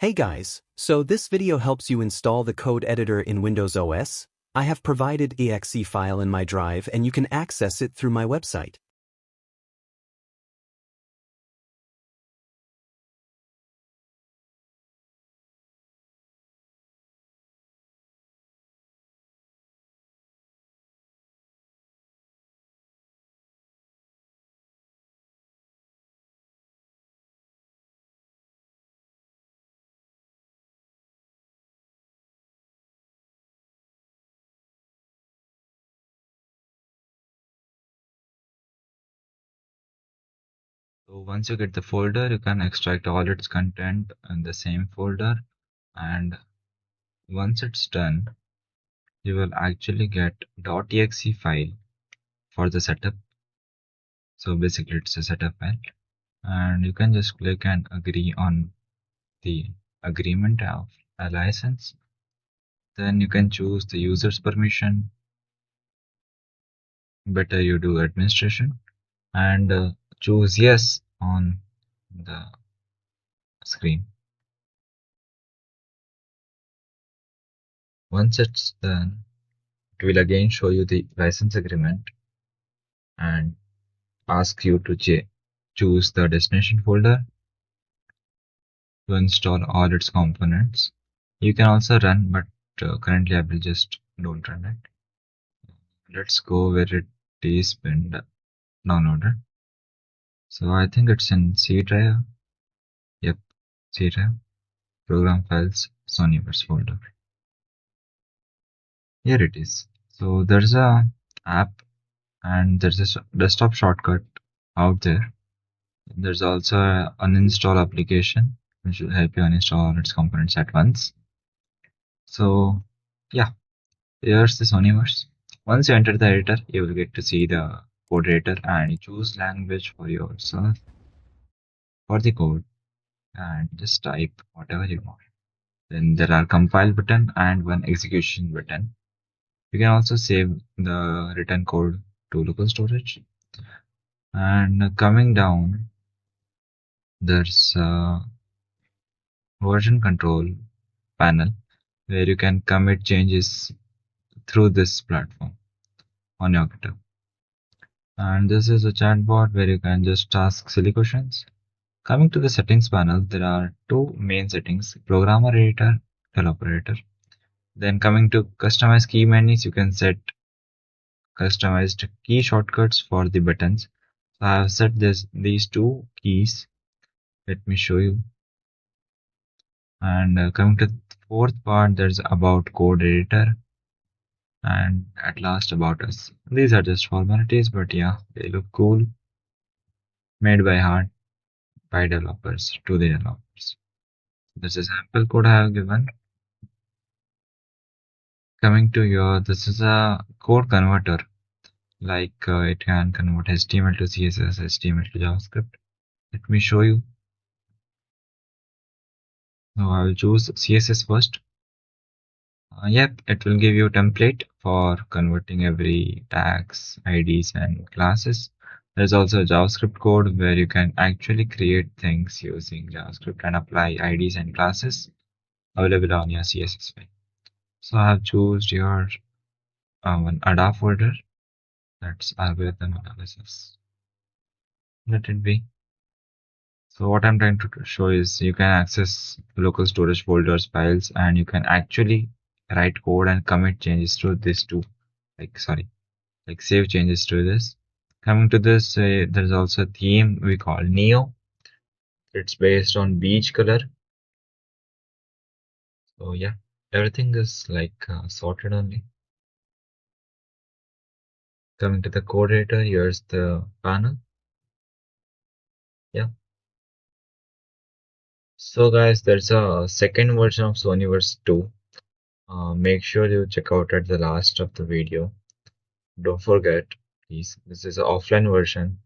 Hey guys, so this video helps you install the code editor in Windows OS. I have provided exe file in my drive and you can access it through my website. So once you get the folder, you can extract all its content in the same folder, and once it's done, you will actually get .exe file for the setup. So basically it's a setup file, and you can just click and agree on the agreement of a license. Then you can choose the user's permission. Better you do administration and choose yes on the screen. Once it's done, it will again show you the license agreement and ask you to choose the destination folder to install all its components. You can also run, but currently I will just don't run it. Let's go where it is been downloaded. So I think it's in C drive. Yep, C drive. Program files, Soniverse folder. Here it is. So there's a app and there's a desktop shortcut out there. There's also an uninstall application which will help you uninstall all its components at once. So yeah, here's the Soniverse. Once you enter the editor, you will get to see the code editor and you choose language for yourself for the code and just type whatever you want. Then there are compile button and one execution button. You can also save the written code to local storage. And coming down, there's a version control panel where you can commit changes through this platform on your GitHub. And this is a chatbot where you can just ask silly questions. Coming to the settings panel, there are two main settings, programmer editor, developer editor. Then coming to customize key bindings, you can set customized key shortcuts for the buttons. So I have set these two keys. Let me show you. And coming to the fourth part, there's about code editor. And at last about us. These are just formalities, but yeah, they look cool. Made by heart by developers to the developers. This is sample code I have given. Coming to your, this is a code converter. Like it can convert HTML to CSS, HTML to JavaScript. Let me show you. So I will choose CSS first. Yep, it will give you a template for converting every tags, IDs, and classes. There's also a JavaScript code where you can actually create things using JavaScript and apply IDs and classes available on your CSS file. So I have chosen your one ADA folder. That's algorithm analysis. Let it be. So what I'm trying to show is you can access local storage folders files and you can actually write code and commit changes to this too. Like save changes to this. Coming to this, there's also a theme we call Neo. It's based on beige color. So yeah, everything is like sorted only. Coming to the code editor, here's the panel. Yeah. So guys, there's a second version of Soniverse 2. Make sure you check out at the last of the video. Don't forget, please. This is an offline version.